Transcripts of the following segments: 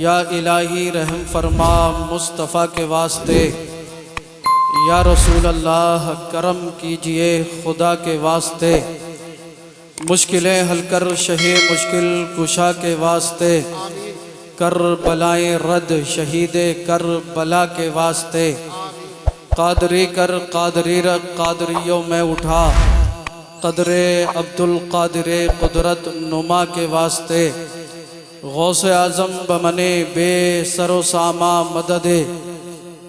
या इलाही रहम फरमा मुस्तफ़ा के वास्ते। या रसूल अल्लाह करम कीजिए खुदा के वास्ते। मुश्किलें हल कर शहे मुश्किल कुशा के वास्ते। कर बलाएं रद शहीदे कर बला के वास्ते। कादरी कर कादरी रख कादरियों में उठा। कदरे अब्दुल कादिरे कुदरत नुमा के वास्ते। गौस आज़म बमने बेसरो सामा मददे।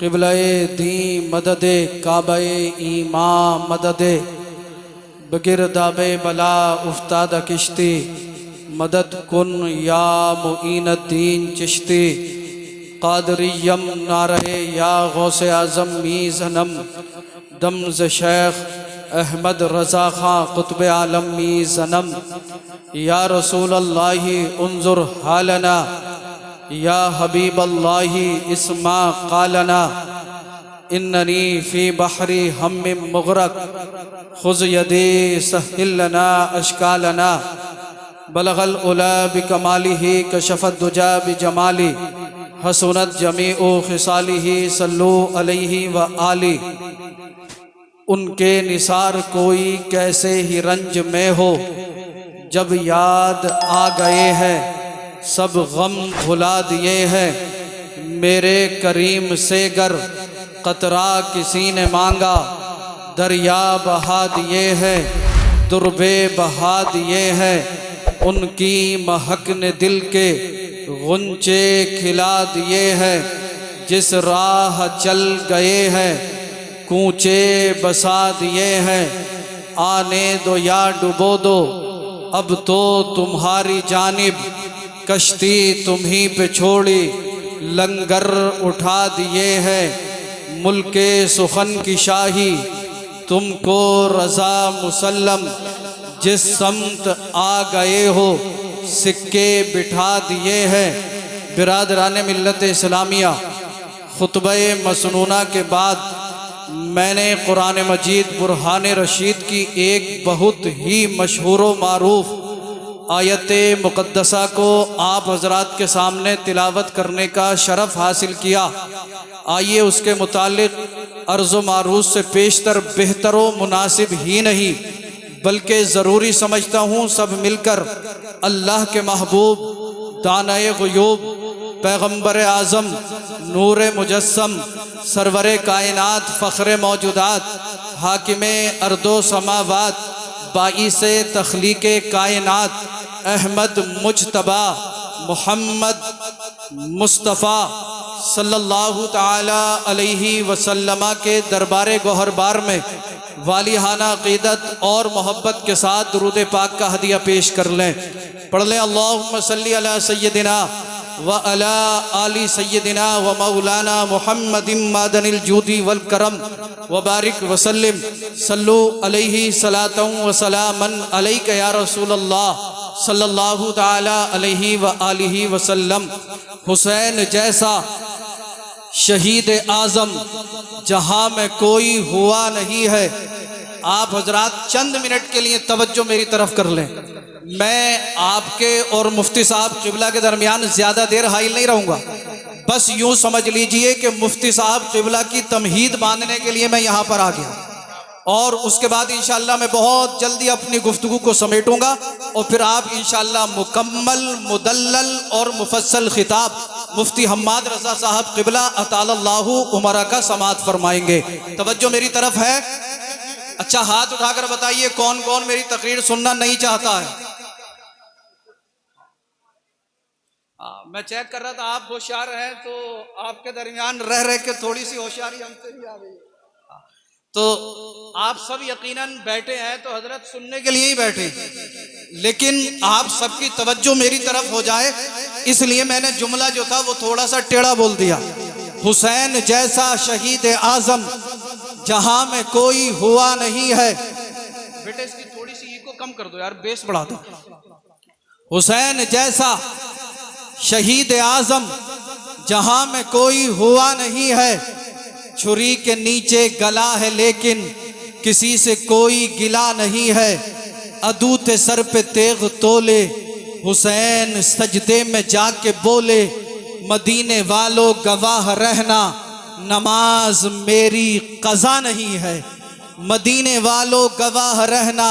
क़िबले दी मददे काबे ईमा मददे। बगिरदाबे बला उफ्ताद किश्ती। मदद कुन या मुईन दीन चिश्ती। कादरियम नारे या गौस आज़म मीज़नम। दमज़ शेख अहमद रज़ा खां कुतुब आलम मीज़नम। या रसूल अल्लाही उन्जुर हालना। या हबीब अल्लाही इस्मा कालना। इन्ननी फ़ी बहरी हम्मिम मुग़रक़। खुज़ यदी सहिल लना अश्कालना। बलगल उला बिकमालिही कशफ़त दुजा बिजमाली। हसनत जमीउ खिसालिही सल्लु अलैहि व आली। उनके निसार कोई कैसे ही रंज में हो। जब याद आ गए हैं सब गम भुला दिए हैं। मेरे करीम से गर कतरा किसी ने मांगा। दरिया बहा दिए हैं दुर्बे बहा दिए हैं। उनकी महक ने दिल के गुंचे खिला दिए हैं। जिस राह चल गए हैं कूचे बसा दिए हैं। आने दो या डुबो दो अब तो तुम्हारी जानिब। कश्ती तुम्ही पे छोड़ी लंगर उठा दिए हैं। मुल्के सुखन की शाही तुमको रज़ा मुसल्लम। जिस समत आ गए हो सिक्के बिठा दिए हैं। बिरादरान मिल्लत इस्लामिया, खुतबे मसनूना के बाद मैंने कुरान मजीद बुरहान रशीद की एक बहुत ही मशहूर व मारूफ आयत मुक़द्दसा को आप हजरात के सामने तिलावत करने का शरफ़ हासिल किया। आइए उसके मुतालिक अर्ज़ मारूफ से पेशतर बेहतर व मुनासिब ही नहीं बल्कि ज़रूरी समझता हूँ सब मिलकर अल्लाह के महबूब दानाए ग़ुयूब पैगम्बर आज़म नूर मुजस्सम सरवरे कायनात फ़ख्रे मौजूदात हाकिमे अर्दो समावात बाइसे तख्लीक़े कायनात अहमद मुज्तबा मुहम्मद मुस्तफ़ा सल्लल्लाहु ताला अलैहि वसल्लम के दरबार गौहरबार में वालिहाना अक़ीदत और मोहब्बत के साथ दुरूद पाक का हदिया पेश कर लें। पढ़ लें अल्लाहुम्मा सल्ली अला सय्यदिना व अला आली सय्यदिना व मौलाना मुहम्मदिन मादनिल जूदी वल करम व बारिक वसल्लिम। सल्लु अलैहि सलातन व सलामन अलैका या रसूल अल्लाह सल्लल्लाहु ताला अलैहि व आलिहि वसल्लम। हुसैन जैसा शहीद आज़म जहाँ में कोई हुआ नहीं है। आप हजरात चंद मिनट के लिए तवज्जो मेरी तरफ कर लें। मैं आपके और मुफ्ती साहब क़िबला के दरमियान ज़्यादा देर हाइल नहीं रहूँगा। बस यूँ समझ लीजिए कि मुफ्ती साहब क़िबला की तमहीद बांधने के लिए मैं यहाँ पर आ गया और उसके बाद इंशाअल्लाह मैं बहुत जल्दी अपनी गुफ्तगू को समेटूंगा और फिर आप इंशाअल्लाह मुकम्मल मुदल्लल और मुफस्सल खिताब मुफ्ती हम्माद रज़ा साहब क़िबला अतालल्लाहु उमरा का समाअत फरमाएंगे। तवज्जो मेरी तरफ है। अच्छा, हाथ उठाकर बताइए कौन कौन मेरी तकरीर सुनना नहीं चाहता है। मैं चेक कर रहा था आप होशियार हैं तो आपके दरमियान रह रह के थोड़ी सी होशियारी हमसे भी आ गई। तो आप सब यकीनन बैठे हैं तो हजरत सुनने के लिए ही बैठे, लेकिन आप सबकी तवज्जो मेरी तरफ हो जाए इसलिए मैंने जुमला जो था वो थोड़ा सा टेढ़ा बोल दिया। हुसैन जैसा शहीद आज़म जहां में कोई हुआ नहीं है। बेटे इसकी थोड़ी सी को कम कर दो यार, बेस बढ़ा दो। हुसैन जैसा शहीद आज़म जहां में कोई हुआ नहीं है। छुरी के नीचे गला है लेकिन किसी से कोई गिला नहीं है। अदूते सर पे तेग तोले हुसैन सजदे में जाके बोले मदीने वालों गवाह रहना, नमाज मेरी कज़ा नहीं है। मदीने वालों गवाह रहना,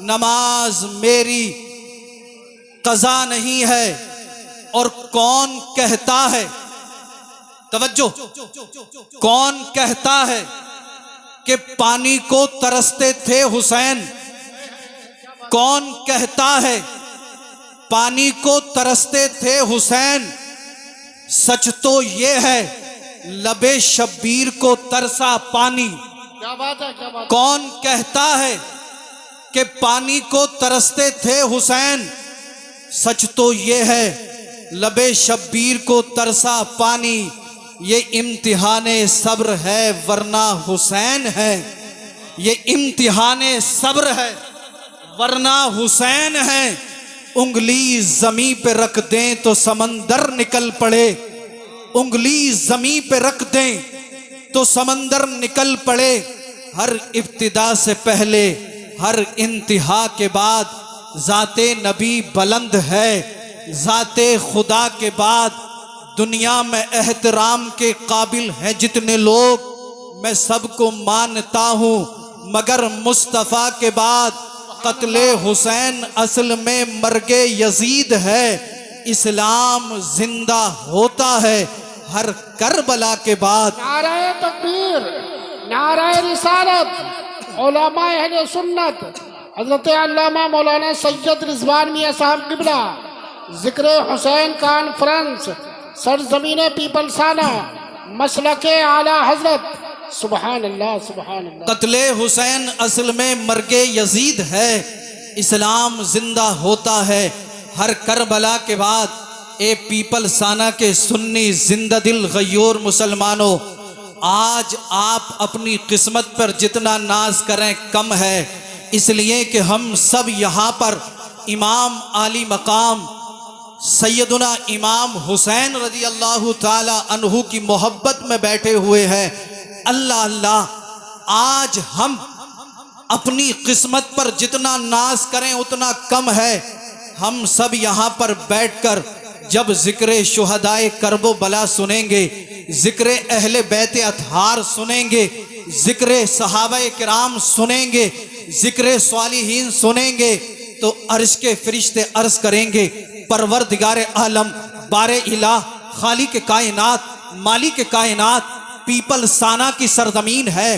नमाज मेरी कज़ा नहीं है। और कौन कहता है, तवज्जो, कौन कहता है कि पानी को तरसते थे हुसैन? कौन कहता है पानी को तरसते थे हुसैन? सच तो ये है लबे शब्बीर को तरसा पानी। क्या बात है, क्या बात है। कौन कहता है कि पानी को तरसते थे हुसैन? सच तो ये है लबे शब्बीर को तरसा पानी। ये इम्तिहाने सब्र है वरना हुसैन है। ये इम्तिहाने सब्र है वरना हुसैन है। उंगली जमी पे रख दें तो समंदर निकल पड़े। उंगली जमी पे रख दें तो समंदर निकल पड़े। हर इब्तिदा से पहले हर इंतहा के बाद जाते नबी बुलंद है। जाते खुदा के बाद दुनिया में एहतराम के काबिल हैं जितने लोग, मैं सबको मानता हूँ, मगर मुस्तफ़ा के बाद कत्ले हुसैन असल में मर्गे यजीद है। इस्लाम जिंदा होता है हर करबला के बाद। नाराए तकबीर, नाराए रिसालत, उलमा अहले सुन्नत, हजरत अल्लामा मौलाना सैयद रिजवान मियां साहब किबला, जिक्र हुसैन कॉन्फ्रेंस, सरजमीन पीपलसाना, मसलके आला हजरत। सुबहान अल्लाह, सुबहान अल्लाह। कत्ले हुसैन असल में मर्गे यजीद है। इस्लाम जिंदा होता है हर करबला के बाद। ए पीपलसाना के सुन्नी जिंदा दिल गयूर मुसलमानों, आज आप अपनी किस्मत पर जितना नाज करें कम है। इसलिए कि हम सब यहाँ पर इमाम आली मकाम सैयदुना इमाम हुसैन रजी अल्लाह ताला अन्हु की मोहब्बत में बैठे हुए हैं। अल्लाह अल्लाह, आज हम अपनी किस्मत पर जितना नाज करें उतना कम है। हम सब यहाँ पर बैठकर जब जिक्र शुहदाए करबो बला सुनेंगे, जिक्र अहले बैते अतहार सुनेंगे, जिक्र सहाबाए किराम सुनेंगे, जिक्र स्वालिहीन सुनेंगे, तो अर्श के फरिश्ते अर्ज करेंगे, परवरदिगार आलम, बारे इलाह, खालिक कायनात, मालिक कायनात, पीपलसाना की सरजमीन है,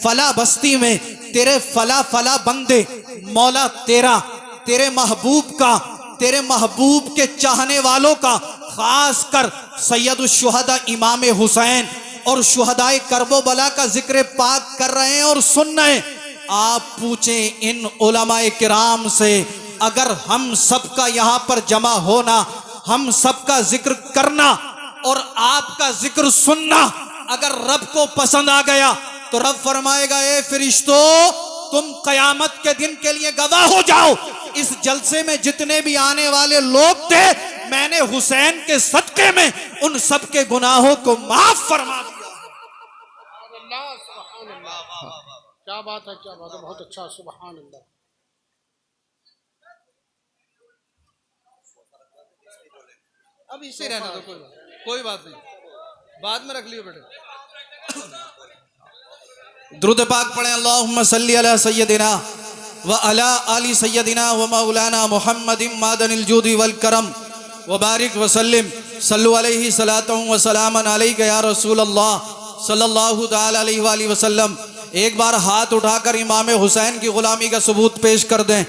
फला बस्ती में तेरे फला फला बंदे, मौला तेरा, तेरे महबूब का, तेरे महबूब के चाहने वालों का, खास कर सैयद शुहदा इमाम हुसैन और शुहदाए करबो बला का जिक्र पाक कर रहे हैं और सुन रहे हैं। आप पूछें इन उलमाए किराम से, अगर हम सबका यहाँ पर जमा होना, हम सबका जिक्र करना और आपका जिक्र सुनना अगर रब को पसंद आ गया तो रब फरमाएगा, ए फरिश्तों, तुम कयामत के दिन के लिए गवाह हो जाओ। इस जलसे में जितने भी आने वाले लोग थे, मैंने हुसैन के सदके में उन सब के गुनाहों को माफ फरमा दिया। क्या बात है, क्या बात है, बहुत अच्छा, सुभान अल्लाह। अब इसे रहना दो, कोई बात नहीं, बाद में रख लियो बेटे। दुरूद पाक पढ़े, अल्लाहुम्मा सल्ली अला सय्यदिना व अला आली सय्यदिना व मौलाना मुहम्मदिन मादनिल जूदी वल करम व बारिक व सल्लिम सल्लु अलैहि सलातुन व सलामन अलैका या रसूल अल्लाह सल्लल्लाहु तआला अलैहि व आलिहि वसल्लम। एक बार हाथ उठाकर इमाम हुसैन की गुलामी का सबूत पेश कर दें।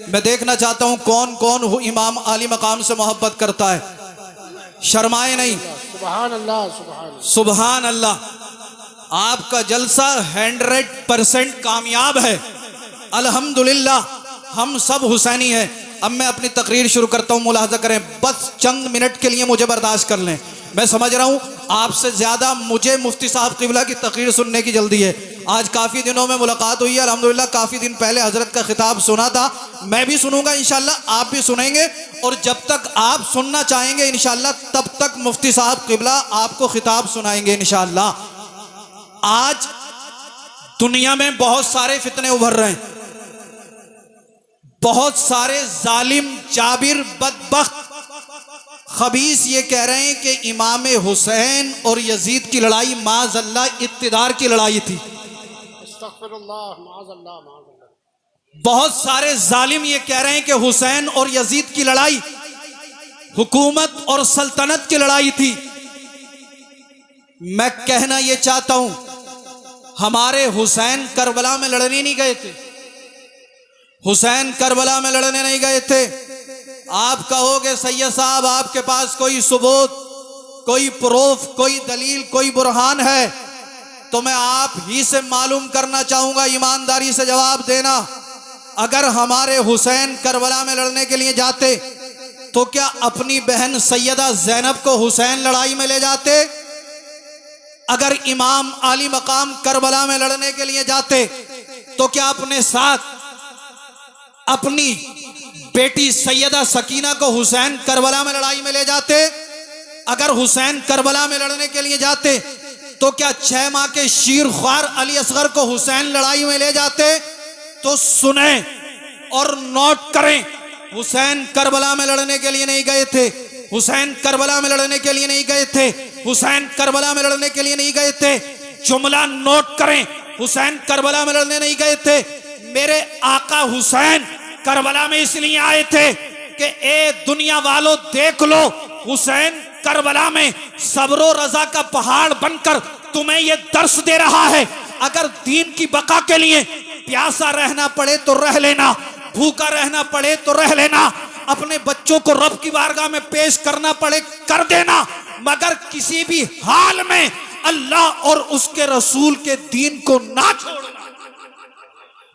मैं देखना चाहता हूं कौन कौन इमाम आली मकाम से मोहब्बत करता है, शर्माए नहीं। सुभान अल्लाह, सुभान अल्लाह, सुभान अल्लाह। आपका जलसा 100% कामयाब है, अल्हम्दुलिल्लाह। हम सब हुसैनी हैं। अब मैं अपनी तकरीर शुरू करता हूं, मुलाहजा करें, बस चंद मिनट के लिए मुझे बर्दाश्त कर लें। मैं समझ रहा हूं आपसे ज्यादा मुझे मुफ्ती साहब किबला की तकरीर सुनने की जल्दी है। आज काफी दिनों में मुलाकात हुई है, अल्हम्दुलिल्लाह। काफी दिन पहले हजरत का खिताब सुना था, मैं भी सुनूंगा इंशाल्लाह, आप भी सुनेंगे। और जब तक आप सुनना चाहेंगे इंशाल्लाह, तब तक मुफ्ती साहब किबला आपको खिताब सुनाएंगे इंशाल्लाह। आज दुनिया में बहुत सारे फितने उभर रहे हैं, बहुत सारे जालिम, जाबिर, बदबख्त, खबीस ये कह रहे हैं कि इमाम हुसैन और यजीद की लड़ाई माज़अल्लाह इक़्तिदार की लड़ाई थी। अस्तगफिरुल्लाह, माज़अल्लाह, माज़अल्लाह। बहुत सारे जालिम ये कह रहे हैं कि हुसैन और यजीद की लड़ाई हुकूमत और सल्तनत की लड़ाई थी। मैं कहना यह चाहता हूं, हमारे हुसैन करबला में लड़ने नहीं गए थे। हुसैन करबला में लड़ने नहीं गए थे। आप कहोगे सैयद साहब आपके पास कोई सबूत, कोई प्रूफ, कोई दलील, कोई बुरहान है, तो मैं आप ही से मालूम करना चाहूंगा, ईमानदारी से जवाब देना। अगर हमारे हुसैन करबला में लड़ने के लिए जाते तो क्या अपनी बहन सैयदा ज़ैनब को हुसैन लड़ाई में ले जाते? अगर इमाम आली मकाम करबला में लड़ने के लिए जाते तो क्या अपने साथ अपनी बेटी सैयदा सकीना को हुसैन करबला में लड़ाई में ले जाते? अगर हुसैन करबला में लड़ने के लिए जाते तो क्या 6 माह के शीर ख्वार अली असगर को हुसैन लड़ाई में ले जाते? तो सुने और नोट करें, हुसैन करबला में लड़ने के लिए नहीं गए थे। हुसैन करबला में लड़ने के लिए नहीं गए थे। हुसैन करबला में लड़ने के लिए नहीं गए थे। जुमला नोट करें, हुसैन करबला में लड़ने नहीं गए थे। मेरे आका हुसैन करबला में इसलिए आए थे कि ए दुनिया वालों देख लो, हुसैन करबला में सब्र रजा का पहाड़ बनकर तुम्हें यह दर्श दे रहा है। अगर दीन की बका के लिए प्यासा रहना पड़े तो रह लेना, भूखा रहना पड़े तो रह लेना, अपने बच्चों को रब की बारगाह में पेश करना पड़े कर देना, मगर किसी भी हाल में अल्लाह और उसके रसूल के दीन को ना छोड़ना।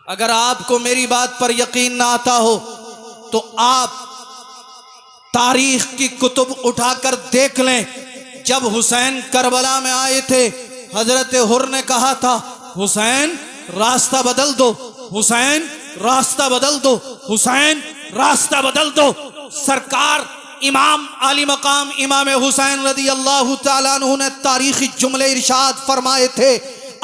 अगर आपको मेरी बात पर यकीन ना आता हो तो आप तारीख की कुतुब उठाकर देख लें। जब हुसैन करबला में आए थे, हजरत हुर ने कहा था हुसैन रास्ता बदल दो, हुसैन रास्ता बदल दो, हुसैन रास्ता बदल दो। सरकार इमाम आली मकाम इमाम हुसैन रदी अल्लाह तआला अन्हु ने तारीखी जुमले इरशाद फरमाए थे।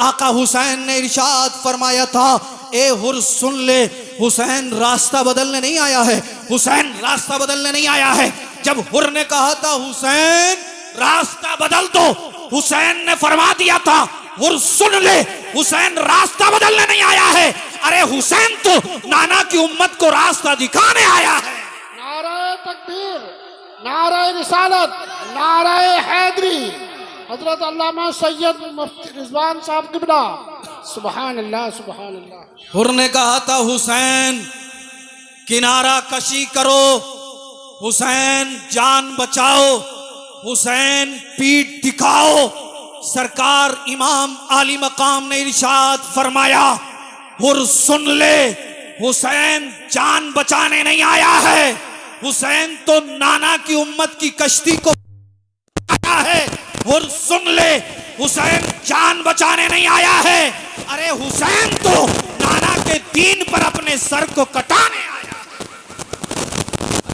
आका हुसैन ने इरशाद फरमाया था, ए हुर सुन ले, हुसैन रास्ता बदलने नहीं आया है, हुसैन रास्ता बदलने नहीं आया है। जब हुर ने कहा था हुसैन रास्ता बदल दो, हुसैन ने फरमा दिया था हुर सुन ले, हुसैन रास्ता बदलने नहीं आया है, अरे हुसैन तो नाना की उम्मत को रास्ता दिखाने आया है। नारे तकबीर, नारे रिसालत, नारे हैदरी, हजरत अल्लामा सैयद मुफ्ती रिजवान साहब किबला, सुभान अल्लाह, सुभान अल्लाह। हुर ने कहा था हुसैन किनारा कशी करो, हुसैन जान बचाओ, हुसैन पीठ दिखाओ। सरकार इमाम आली मकाम ने इरशाद फरमाया, हुर सुन ले, हुसैन जान बचाने नहीं आया है, हुसैन तो नाना की उम्मत की कश्ती को आया है। हुर सुन ले, हुसैन जान बचाने नहीं आया है, अरे हुसैन तो नाना के दीन पर अपने सर को कटाने आया है।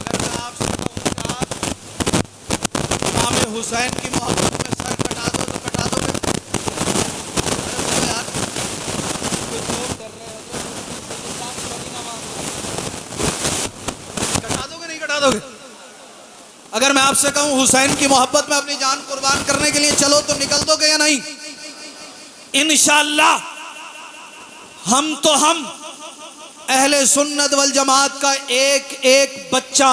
अगर मैं आपसे कहूं कि आप इमाम हुसैन की मोहब्बत में सर कटा दो तो कटा दोगे? यार कुछ लोग कर रहे हैं, कटा दोगे नहीं कटा दोगे? अगर मैं आपसे कहूं हुसैन की मोहब्बत में अपनी जान कुर्बान करने के लिए चलो तो निकल दोगे या नहीं? इंशाअल्लाह हम अहले सुन्नत वल जमात का एक एक बच्चा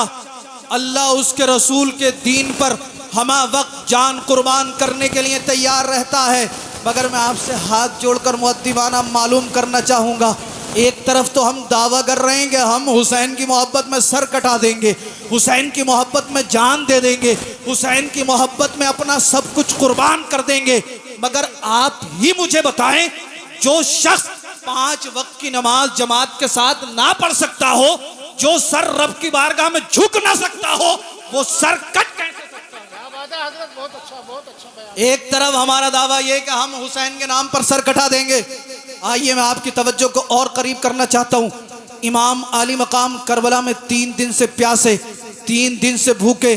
अल्लाह उसके रसूल के दीन पर हमा वक्त जान कुर्बान करने के लिए तैयार रहता है। मगर मैं आपसे हाथ जोड़कर मुअद्दिबाना मालूम करना चाहूँगा, एक तरफ तो हम दावा कर रहे हैं कि हम हुसैन की मोहब्बत में सर कटा देंगे, हुसैन की मोहब्बत में जान दे देंगे, हुसैन की मोहब्बत में अपना सब कुछ कुर्बान कर देंगे, मगर आप ही मुझे बताएं, जो शख्स 5 वक्त की नमाज जमात के साथ ना पढ़ सकता हो, जो सर रब की बारगाह में झुक ना सकता हो, वो सर कट कैसे सकता है? क्या बात है हजरत, बहुत अच्छा, बहुत अच्छा बयान। एक तरफ हमारा दावा यह कि हम हुसैन के नाम पर सर कटा देंगे। आइए मैं आपकी तवज्जो को और करीब करना चाहता हूँ। इमाम आली मकाम करबला में 3 दिन से प्यासे, 3 दिन से भूखे।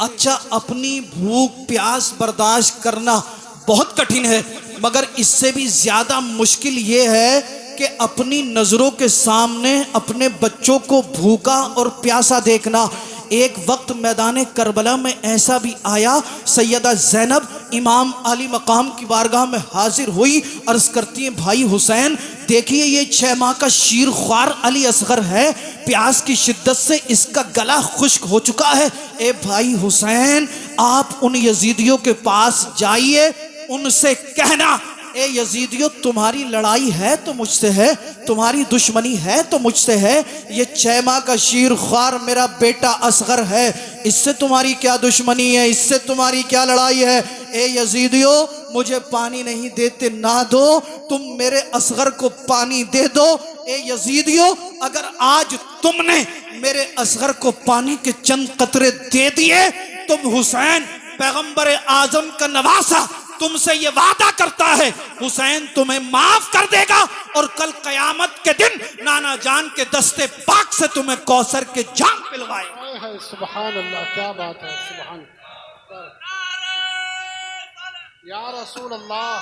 अच्छा, अपनी भूख प्यास बर्दाश्त करना बहुत कठिन है, मगर इससे भी ज्यादा मुश्किल ये है कि अपनी नजरों के सामने अपने बच्चों को भूखा और प्यासा देखना। एक वक्त मैदान करबला में ऐसा भी आया, सैयदा ज़ैनब इमाम आली मकाम की बारगाह में हाजिर हुई, अर्ज करती हैं भाई हुसैन देखिए ये 6 माह का शीर ख्वार अली असगर है, प्यास की शिद्दत से इसका गला खुश्क हो चुका है। ए भाई हुसैन आप उन यजीदियों के पास जाइए, उनसे कहना ए यजीदियों तुम्हारी लड़ाई है तो मुझसे है, तुम्हारी दुश्मनी है तो मुझसे है, ये 6 माह का शीर ख्वार मेरा बेटा असगर है, इससे तुम्हारी क्या दुश्मनी है, इससे तुम्हारी क्या लड़ाई है। ए यजीदियों मुझे पानी नहीं देते ना दो, तुम मेरे असगर को पानी दे दो। ए यजीदियों अगर आज तुमने मेरे असगर को पानी के चंद कतरे दे दिए, तुम हुसैन पैगंबर आजम का नवासा तुमसे ये वादा करता है हुसैन तुम्हें माफ कर देगा और कल कयामत के दिन नाना जान के दस्ते पाक से तुम्हें कौसर के जाम पिलवाएगा। सुभान अल्लाह, क्या बात है, सुभान या रसूल अल्लाह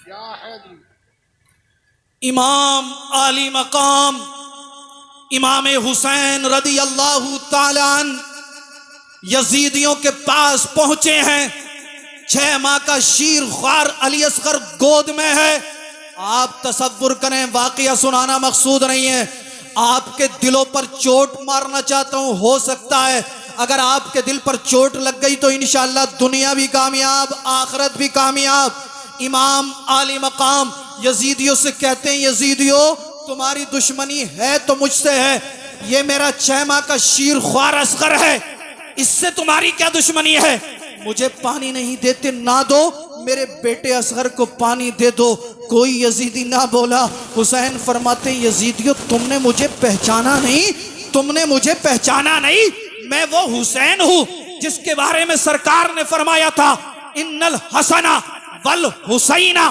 या हैदरी। इमाम आली मकाम इमाम हुसैन रदी अल्लाह ताला अन्हु यजीदियों के पास पहुंचे हैं, 6 माह का शीर ख्वार अली असगर गोद में है। आप तसव्वुर करें, वाकया सुनाना मकसूद नहीं है, आपके दिलों पर चोट मारना चाहता हूं, हो सकता है अगर आपके दिल पर चोट लग गई तो इंशाअल्लाह दुनिया भी कामयाब आखिरत भी कामयाब। इमाम आली मकाम यजीदियों से कहते हैं यजीदियों तुम्हारी दुश्मनी है तो मुझसे है, ये मेरा 6 माह का शीर ख्वार असगर है, इससे तुम्हारी क्या दुश्मनी है, मुझे पानी नहीं देते ना दो, मेरे बेटे असगर को पानी दे दो। कोई यजीदी ना बोला। हुसैन फरमाते यजीदियों तुमने मुझे पहचाना नहीं, तुमने मुझे पहचाना नहीं, मैं वो हुसैन हूं जिसके बारे में सरकार ने फरमाया था इन्नल हसना वल हुसैना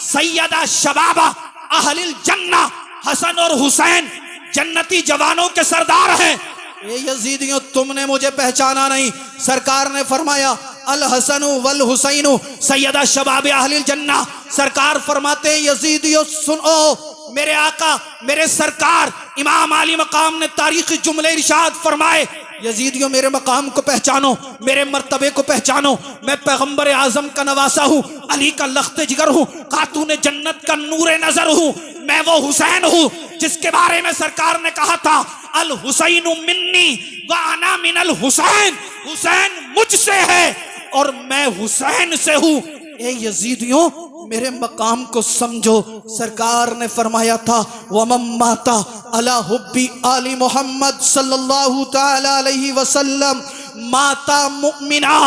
सैयदा शबाबा अहलिल जन्ना, हसन और हुसैन जन्नती जवानों के सरदार हैं। ये यजीदियों तुमने मुझे पहचाना नहीं, सरकार ने फरमाया अल हसनु वल हुसैनु सैयदा शबाब अहलिल जन्ना। सरकार फरमाते हैं यजीदियों सुनो, मेरे आका मेरे सरकार इमाम आली मकाम ने तारीखी जुमले इरशाद फरमाए यजीदियों मेरे मकाम को पहचानो, मेरे मर्तबे को पहचानो, मैं पैगंबर आजम का नवासा हूँ, अली का लख्ते जिगर हूँ, खातून जन्नत का नूरे नजर हूँ, मैं वो हुसैन हूँ जिसके बारे में सरकार ने कहा था अल हुसैन मिन्नी व अना मिनल हुसैन, हुसैन मुझसे है और मैं हुसैन से हूँ। ए यजीदियों मेरे मकाम को समझो। सरकार ने फरमाया था वमम माता अला हुब्बी आली मोहम्मद सल्लल्लाहु ताला अलैहि वसल्लम माता मुमिना।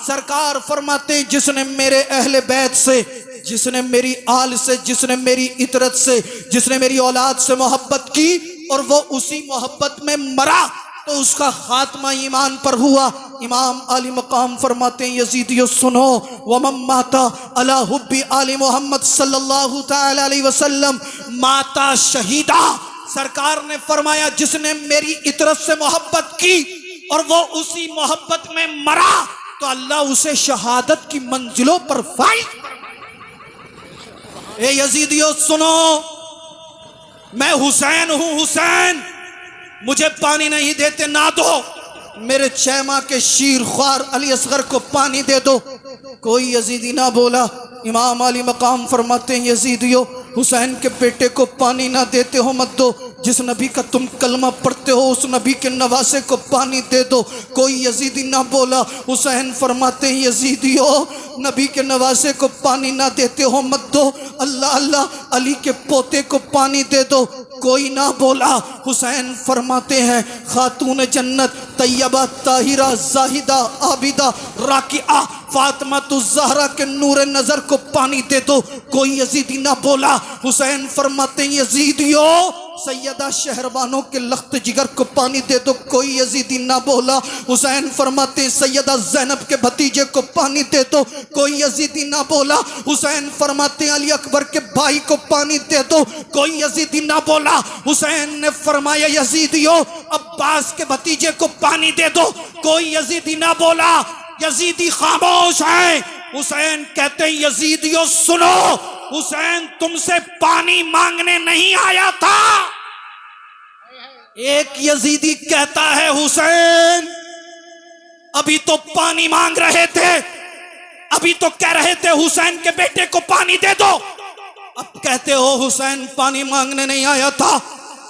सरकार फरमाते जिसने मेरे अहले बैत से, जिसने मेरी आल से, जिसने मेरी इतरत से, जिसने मेरी औलाद से मोहब्बत की और वो उसी मोहब्बत में मरा तो उसका खात्मा ईमान पर हुआ। इमाम आली मकाम फरमाते हैं यजीदियों सुनो, वमम माता अला हुब्बी आली मोहम्मद सल्लल्लाहु ताला अलैहि वसल्लम माता शहीदा। सरकार ने फरमाया जिसने मेरी इतरत से मोहब्बत की और वो उसी मोहब्बत में मरा तो अल्लाह उसे शहादत की मंजिलों पर फाइज। ए यजीदियों सुनो, मैं हुसैन हूं, हुसैन मुझे पानी नहीं देते ना दो, मेरे 6 माह के शीर ख्वार अली असगर को पानी दे दो। कोई यजीदी ना बोला। इमाम अली मकाम फरमाते हैं यजीदियों हुसैन के बेटे को पानी ना देते हो मत दो, जिस नबी का तुम कलमा पढ़ते हो उस नबी के नवासे को पानी दे दो। कोई यजीदी ना बोला। हुसैन फरमाते हैं यजीदियों नबी के नवासे को पानी ना देते हो मत दो, अल्लाह अल्लाह अली के पोते को पानी दे दो। कोई ना बोला। हुसैन फरमाते हैं खातून जन्नत तैयबा ताहिरा जाहिदा आबिदा राकिआ फातिमा ज़हरा के नूर नजर को पानी दे दो। कोई यजीदी ना बोला। हुसैन फरमाते हैं यजीदियों सैयदा शहरबानों के लख्त जिगर को पानी दे दो। कोई यजीदी ना बोला। हुसैन फरमाते हैं सैयदा ज़ैनब के भतीजे को पानी दे दो। कोई यजीदी ना बोला। हुसैन फरमाते हैं अली अकबर के भाई को पानी दे दो। कोई यजीदी ना बोला। हुसैन ने फरमाया यजीदियों अब्बास के भतीजे को पानी दे दो। कोई यजीदी ना बोला। यजीदी खामोश है। हुसैन कहते हैं यजीदियों सुनो, हुसैन तुमसे पानी मांगने नहीं आया था, एक यजीदी कहता है हुसैन अभी तो पानी मांग रहे थे, अभी तो कह रहे थे हुसैन के बेटे को पानी दे दो, अब कहते हो हुसैन पानी मांगने नहीं आया था।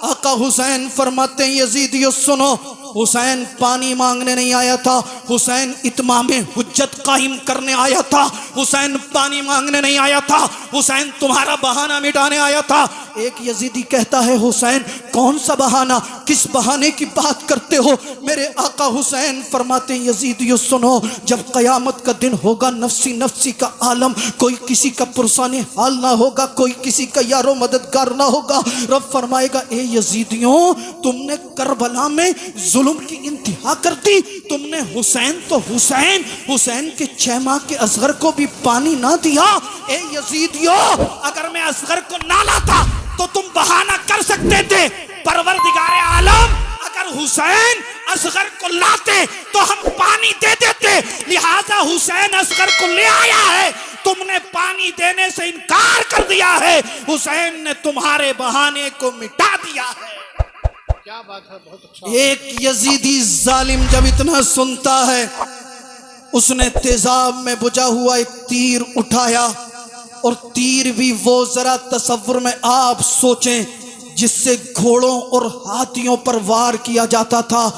आका हुसैन फरमाते हैं यजीदियों सुनो, हुसैन पानी मांगने नहीं आया था, हुसैन इत्माम हुज्जत कायम करने आया था। हुसैन पानी मांगने नहीं आया था, हुसैन तुम्हारा बहाना मिटाने आया था। एक यजीदी कहता है हुसैन कौन सा बहाना, किस बहाने की बात करते हो? मेरे आका हुसैन फरमाते हैं यजीदियों सुनो, जब कयामत का दिन होगा नफ्सी नफ्सी का आलम, कोई किसी का पुरसाने हाल ना होगा, कोई किसी का यारो मददगार ना होगा। रब फरमाएगा ए यजीदियों तुमने करबला में जुल्म की इंतहा कर दी, तुमने हुसैन तो हुसैन, हुसैन के 6 माह के असगर को भी पानी ना दिया। ए यजीदियों अगर मैं असगर को ना लाता तो तुम बहाना कर सकते थे, परवरदिगारे आलम अगर हुसैन असगर को लाते तो हम पानी दे देते, लिहाजा हुसैन असगर को ले आया है, तुमने पानी देने से इनकार कर दिया है, हुसैन ने तुम्हारे बहाने को मिटा दिया है। क्या बात है, बहुत अच्छा। एक यजीदी जालिम जब इतना सुनता है, उसने तेजाब में बुझा हुआ एक तीर उठाया, और तीर भी वो जरा तसव्वुर में आप सोचें जिससे घोड़ों और हाथियों पर वार किया जाता था,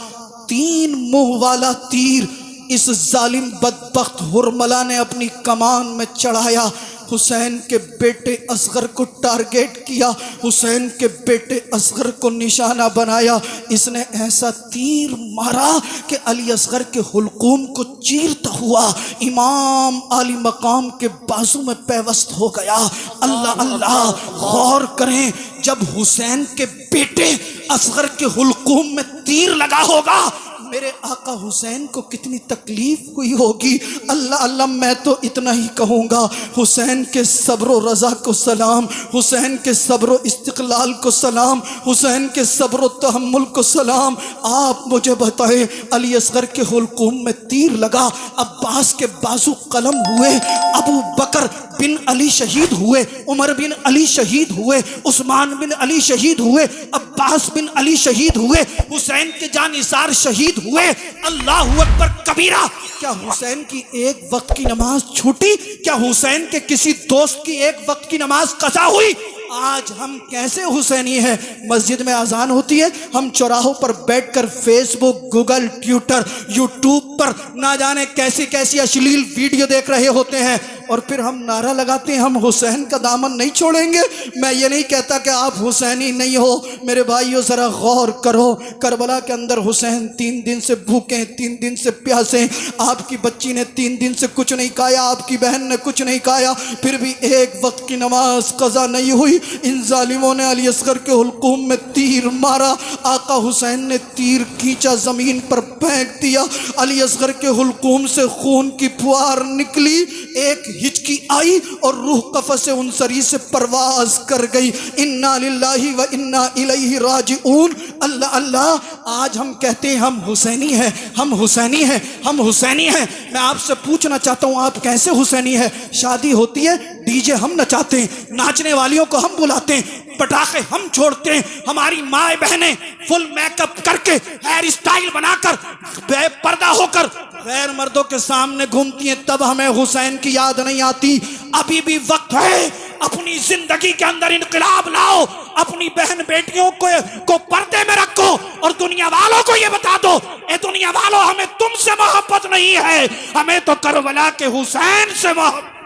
3 मुंह वाला तीर इस जालिम बदबख्त हुरमला ने अपनी कमान में चढ़ाया, हुसैन के बेटे असगर को टारगेट किया, हुसैन के बेटे असगर को निशाना बनाया। इसने ऐसा तीर मारा कि अली असगर के हुलकूम को चीरता हुआ इमाम आली मकाम के बाजू में पैवस्त हो गया। अल्लाह अल्लाह, गौर करें, जब हुसैन के बेटे असगर के हुलकूम में तीर लगा होगा मेरे आका हुसैन को कितनी तकलीफ हुई होगी। अल्लाह अल्लाह, मैं तो इतना ही कहूँगा, हुसैन के सब्र रज़ा को सलाम, हुसैन के सब्र इस्तिक़लाल को सलाम, हुसैन के सब्र तहम्मुल को सलाम। आप मुझे बताएं, अली असगर के हुलकूम में तीर लगा, अब्बास के बाजू कलम हुए, अबू बकर बिन अली शहीद हुए, उमर बिन अली शहीद हुए, उस्मान बिन अली शहीद हुए, अब्बास बिन अली शहीद हुए, हुसैन के जानिसार शहीद हुए। अल्लाहु अकबर कबीरा। क्या हुसैन की एक वक्त की नमाज छूटी? क्या हुसैन के किसी दोस्त की एक वक्त की नमाज कज़ा हुई? आज हम कैसे हुसैनी हैं? मस्जिद में अजान होती है, हम चौराहों पर बैठकर फेसबुक, गूगल, ट्विटर, यूट्यूब पर ना जाने कैसी कैसी अश्लील वीडियो देख रहे होते हैं, और फिर हम नारा लगाते हैं हम हुसैन का दामन नहीं छोड़ेंगे। मैं ये नहीं कहता कि आप हुसैनी नहीं हो, मेरे भाइयों ज़रा गौर करो, करबला के अंदर हुसैन 3 दिन से भूखे, 3 दिन से प्यासे, आपकी बच्ची ने 3 दिन से कुछ नहीं खाया, आपकी बहन ने कुछ नहीं खाया, फिर भी एक वक्त की नमाज कज़ा नहीं हुई। इन जालिमों ने अली असगर के हुलकूम में तीर मारा, आका हुसैन ने तीर खींचा, ज़मीन पर फेंक दिया, अली असगर के हुलकूम से खून की फुहार निकली, एक हिचकी आई और रूह कफ़स उनसरी से परवाज कर गई। इन्ना लिल्लाहि व इन्ना इलैहि राजिऊन। अल्लाह अल्लाह, आज हम कहते हैं हम हुसैनी हैं, हम हुसैनी हैं, हम हुसैनी हैं। मैं आपसे पूछना चाहता हूँ आप कैसे हुसैनी है? शादी होती है, डीजे हम नचाते हैं, नाचने वालियों को हम बुलाते हैं, पटाखे हम छोड़ते हैं, हमारी माए बहनें फुल मेकअप करके हेयर स्टाइल बनाकर बेपर्दा होकर गैर मर्दों के सामने घूमती हैं, तब हमें हुसैन की याद नहीं आती। अभी भी वक्त है, अपनी जिंदगी के अंदर इनकलाब लाओ, अपनी बहन बेटियों को पर्दे में रखो और दुनिया वालों को ये बता दो, ए दुनिया वालों, हमें तुमसे मोहब्बत नहीं है, हमें तो करबला के हुसैन से मोहब्बत।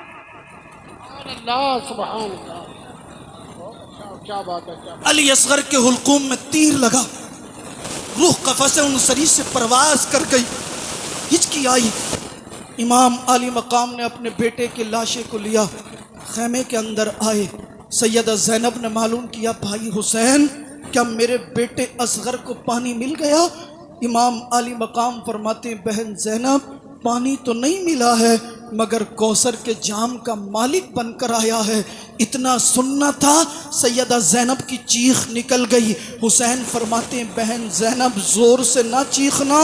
अल्लाह सुभान अल्लाह, क्या बात है, क्या बात। अली असगर के हुलकूम में तीर लगा, रूह कफ़स उनसरी से परवाज कर गई, हिचकी आई। इमाम आली मकाम ने अपने बेटे की लाशे को लिया, खैमे के अंदर आए। सैयदा ज़ैनब ने मालूम किया, भाई हुसैन, क्या मेरे बेटे असगर को पानी मिल गया? इमाम आली मकाम फरमाते हैं, बहन ज़ैनब, पानी तो नहीं मिला है, मगर कौसर के जाम का मालिक बनकर आया है। इतना सुनना था, सैयदा ज़ैनब की चीख निकल गई। हुसैन फरमाते हैं, बहन ज़ैनब, ज़ोर से ना चीखना,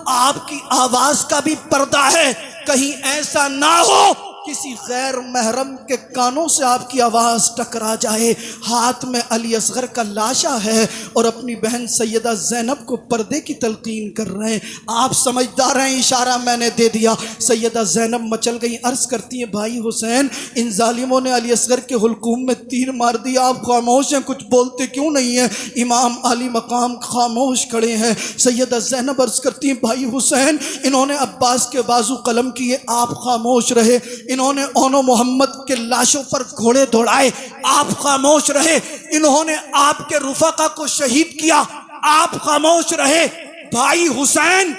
आपकी आवाज़ का भी पर्दा है, कहीं ऐसा ना हो किसी गैर महरम के कानों से आपकी आवाज़ टकरा जाए, हाथ में अली असगर का लाशा है और अपनी बहन सैयदा ज़ैनब को पर्दे की तलकीन कर रहे हैं। आप समझदार हैं, इशारा मैंने दे दिया। सैयदा ज़ैनब मचल गई, अर्ज़ करती हैं भाई हुसैन, इन जालिमों ने अली असगर के हुलकूम में तीर मार दिया, आप खामोश हैं, कुछ बोलते क्यों नहीं हैं? इमाम आली मकाम खामोश खड़े हैं। सैयदा ज़ैनब अर्ज़ करती हैं भाई हुसैन, इन्होंने अब्बास के बाजू कलम किए, आप खामोश रहे। इन्होंने ओनो मोहम्मद के लाशों पर घोड़े दौड़ाए, आप खामोश रहे। इन्होंने आपके रुफका को शहीद किया, आप खामोश रहे। भाई हुसैन,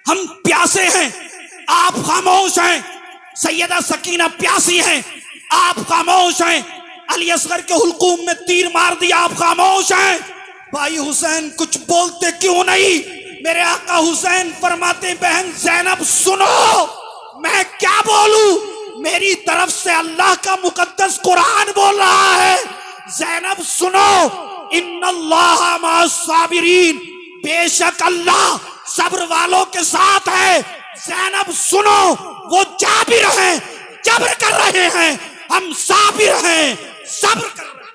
हम प्यासे हैं, आप खामोश हैं। सैयदा सकीना प्यासी हैं, आप खामोश हैं। अली असगर के हुलकूम में तीर मार दिया, आप खामोश हैं। भाई हुसैन, कुछ बोलते क्यों नहीं? मेरे आका हुसैन फरमाते, बहन ज़ैनब सुनो, मैं क्या बोलूं? मेरी तरफ से अल्लाह का मुकद्दस कुरान बोल रहा है। ज़ैनब सुनो, इन्नल्लाह मअस-साबिरीन, बेशक अल्लाह सब्र वालों के साथ है। ज़ैनब सुनो, वो जाबिर हैं, जब्र कर रहे हैं, हम साबिर हैं, सब्र कर रहे हैं।